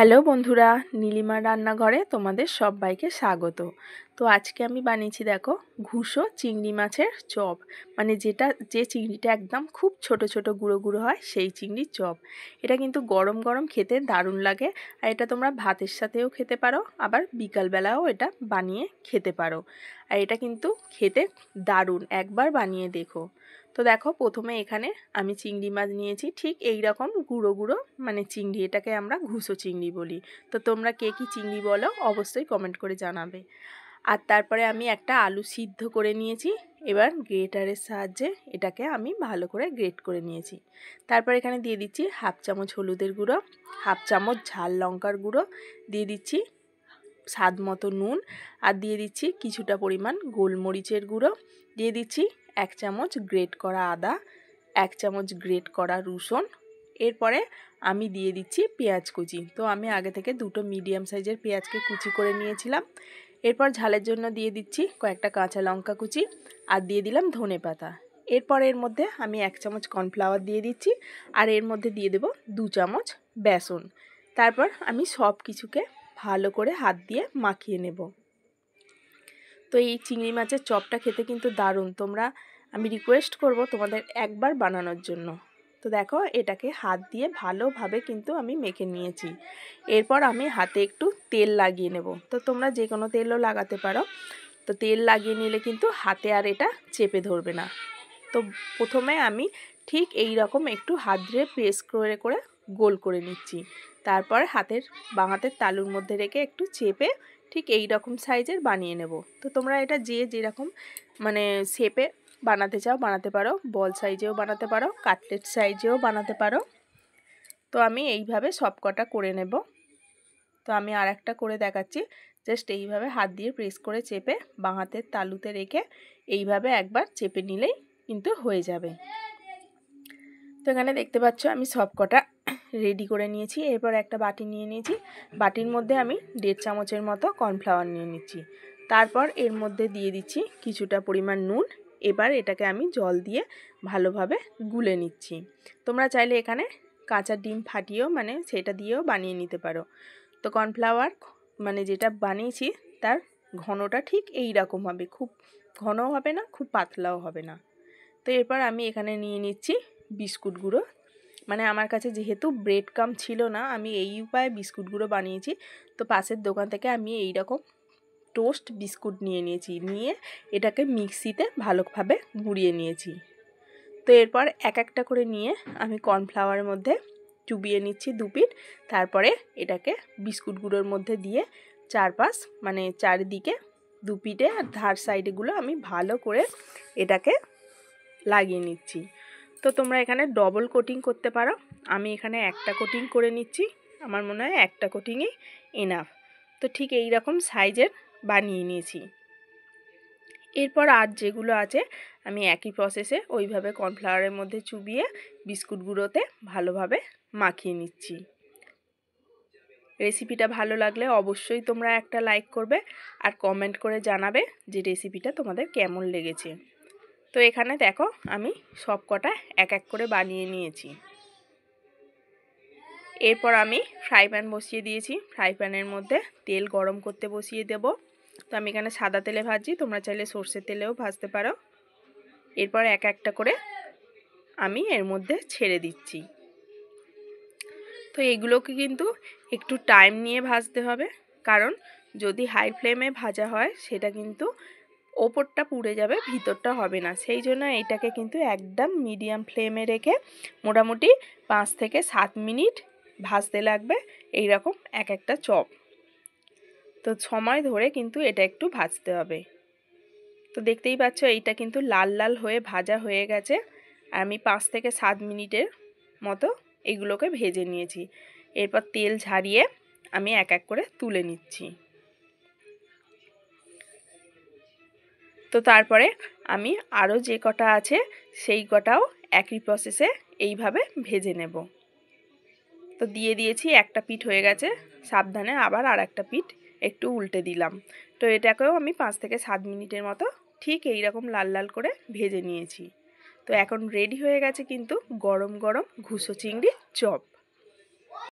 Hello বন্ধুরা, নীলিমার রান্নাঘরে তোমাদের সবাইকে স্বাগত। তো আজকে আমি বানিয়েছি দেখো ঘুষো চিংড়ি মাছের চপ। মানে যে চিংড়িটা একদম খুব ছোট ছোট গুঁড়ো গুঁড়ো হয় সেই চিংড়ির চপ। এটা কিন্তু গরম গরম খেতে দারুণ লাগে। আর এটা তোমরা ভাতের সাথেও খেতে পারো, আবার বিকালবেলাও এটা বানিয়ে খেতে পারো। আর এটা কিন্তু খেতে দারুণ, একবার বানিয়ে দেখো। তো দেখো প্রথমে এখানে আমি চিংড়ি মাছ নিয়েছি, ঠিক এই রকম গুঁড়ো গুঁড়ো মানে চিংড়ি, এটাকে আমরা ঘুষো চিংড়ি বলি। তো তোমরা কে কী চিংড়ি বলো অবশ্যই কমেন্ট করে জানাবে। আর তারপরে আমি একটা আলু সিদ্ধ করে নিয়েছি। এবার গ্রেটারের সাহায্যে এটাকে আমি ভালো করে গ্রেট করে নিয়েছি। তারপর এখানে দিয়ে দিচ্ছি হাফ চামচ হলুদের গুঁড়ো, হাফ চামচ ঝাল লঙ্কার গুঁড়ো, দিয়ে দিচ্ছি স্বাদ মতো নুন, আর দিয়ে দিচ্ছি কিছুটা পরিমাণ গোলমরিচের গুঁড়ো, দিয়ে দিচ্ছি 1 চামচ গ্রেট করা আদা, 1 চামচ গ্রেট করা রসুন। এরপরে আমি দিয়ে দিচ্ছি পেঁয়াজ কুচি। তো আমি আগে থেকে দুটো মিডিয়াম সাইজের পেঁয়াজকে কুচি করে নিয়েছিলাম। এরপর ঝালের জন্য দিয়ে দিচ্ছি কয়েকটা কাঁচা লঙ্কা কুচি, আর দিয়ে দিলাম ধনে পাতা। এরপর এর মধ্যে আমি 1 চামচ কর্নফ্লাওয়ার দিয়ে দিচ্ছি, আর এর মধ্যে দিয়ে দেব 2 চামচ বেসন। তারপর আমি সব কিছুকে ভালো করে হাত দিয়ে মাখিয়ে নেব। তো এই চিংড়ি মাছের চপটা খেতে কিন্তু দারুণ। আমি রিকোয়েস্ট করব তোমাদের একবার বানানোর জন্য। তো দেখো এটাকে হাত দিয়ে ভালোভাবে কিন্তু আমি মেখে নিয়েছি। এরপর আমি হাতে একটু তেল লাগিয়ে নেব। তো তোমরা যে কোনো তেলও লাগাতে পারো। তো তেল লাগিয়ে নিলে কিন্তু হাতে আর এটা চেপে ধরবে না। তো প্রথমে আমি ঠিক এই রকম একটু হাত দিয়ে প্রেস করে করে গোল করে নিচ্ছি। তারপর বাঁ হাতের তালুর মধ্যে রেখে একটু চেপে ঠিক এই রকম সাইজের বানিয়ে নেব। তো তোমরা এটা যেরকম মানে শেপে বানাতে চাও বানাতে পারো, বল সাইজেও বানাতে পারো, কাটলেট সাইজেও বানাতে পারো। তো আমি এইভাবে সব কটা করে নেব। তো আমি আর একটা করে দেখাচ্ছি। জাস্ট এইভাবে হাত দিয়ে প্রেস করে চেপে বাঁ হাতের তালুতে রেখে এইভাবে একবার চেপে নিলেই কিন্তু হয়ে যাবে। তো এখানে দেখতে পাচ্ছ আমি সব কটা রেডি করে নিয়েছি। এরপর একটা বাটি নিয়ে নিয়েছি। বাটির মধ্যে আমি 1.5 চামচের মতো কর্নফ্লাওয়ার নিয়ে নিচ্ছি। তারপর এর মধ্যে দিয়ে দিচ্ছি কিছুটা পরিমাণ নুন। এবার এটাকে আমি জল দিয়ে ভালোভাবে গুলে নিচ্ছি। তোমরা চাইলে এখানে কাঁচা ডিম ফাটিয়েও মানে সেটা দিয়েও বানিয়ে নিতে পারো। তো কর্নফ্লাওয়ার মানে যেটা বানিয়েছি তার ঘনটা ঠিক এই রকম হবে, খুব ঘনও হবে না, খুব পাতলাও হবে না। তো এরপর আমি এখানে নিয়ে নিচ্ছি বিস্কুট গুঁড়ো। মানে আমার কাছে যেহেতু ব্রেড কাম ছিল না, আমি এই উপায়ে বিস্কুট গুঁড়ো বানিয়েছি। তো পাশের দোকান থেকে আমি এই রকম টোস্ট বিস্কুট নিয়ে এটাকে মিক্সিতে ভালোভাবে গুঁড়িয়ে নিয়েছি। তো এরপর এক একটা করে নিয়ে আমি কর্নফ্লাওয়ারের মধ্যে চুবিয়ে নিচ্ছি 2 পিঠ। তারপরে এটাকে বিস্কুট গুঁড়োর মধ্যে দিয়ে চারিদিকে 2 পিঠে আর ধার সাইডেগুলো আমি ভালো করে এটাকে লাগিয়ে নিচ্ছি। তো তোমরা এখানে ডবল কোটিং করতে পারো, আমি এখানে একটা কোটিং করে নিচ্ছি। আমার মনে হয় একটা কোটিংই এনাফ। তো ঠিক এই রকম সাইজের বানিয়ে নিয়েছি। এরপর আর যেগুলো আছে আমি একই প্রসেসে ওইভাবে কর্নফ্লাওয়ারের মধ্যে চুবিয়ে বিস্কুট গুঁড়োতে ভালোভাবে মাখিয়ে নিচ্ছি। রেসিপিটা ভালো লাগলে অবশ্যই তোমরা একটা লাইক করবে আর কমেন্ট করে জানাবে যে রেসিপিটা তোমাদের কেমন লেগেছে। তো এখানে দেখো আমি সব কটা এক এক করে বানিয়ে নিয়েছি। এরপর আমি ফ্রাই প্যান বসিয়ে দিয়েছি। ফ্রাই প্যানের মধ্যে তেল গরম করতে বসিয়ে দেব। তো আমি এখানে সাদা তেলে ভাজছি, তোমরা চাইলে সর্ষের তেলেও ভাজতে পারো। এরপর এক একটা করে আমি এর মধ্যে ছেড়ে দিচ্ছি। তো এগুলোকে কিন্তু একটু টাইম নিয়ে ভাজতে হবে, কারণ যদি হাই ফ্লেমে ভাজা হয় সেটা কিন্তু ওপরটা পুড়ে যাবে, ভিতরটা হবে না। সেই জন্য এটাকে কিন্তু একদম মিডিয়াম ফ্লেমে রেখে মোটামুটি 5 থেকে 7 মিনিট ভাজতে লাগবে এই রকম এক একটা চপ। তো সময় ধরে কিন্তু এটা একটু ভাজতে হবে। তো দেখতেই পাচ্ছ এইটা কিন্তু লাল লাল হয়ে ভাজা হয়ে গেছে। আর আমি 5 থেকে 7 মিনিটের মতো এগুলোকে ভেজে নিয়েছি। এরপর তেল ঝারিয়ে আমি এক এক করে তুলে নিচ্ছি। তো তারপরে আমি আরও যে কটা আছে সেই কটাও একই প্রসেসে এইভাবে ভেজে নেব। তো দিয়ে দিয়েছি, একটা পিঠ হয়ে গেছে, সাবধানে আবার আর একটা পিঠ একটু উল্টে দিলাম। তো এটাকেও আমি 5 থেকে 7 মিনিটের মতো ঠিক এই রকম লাল লাল করে ভেজে নিয়েছি। তো এখন রেডি হয়ে গেছে কিন্তু গরম গরম ঘুষো চিংড়ি চপ।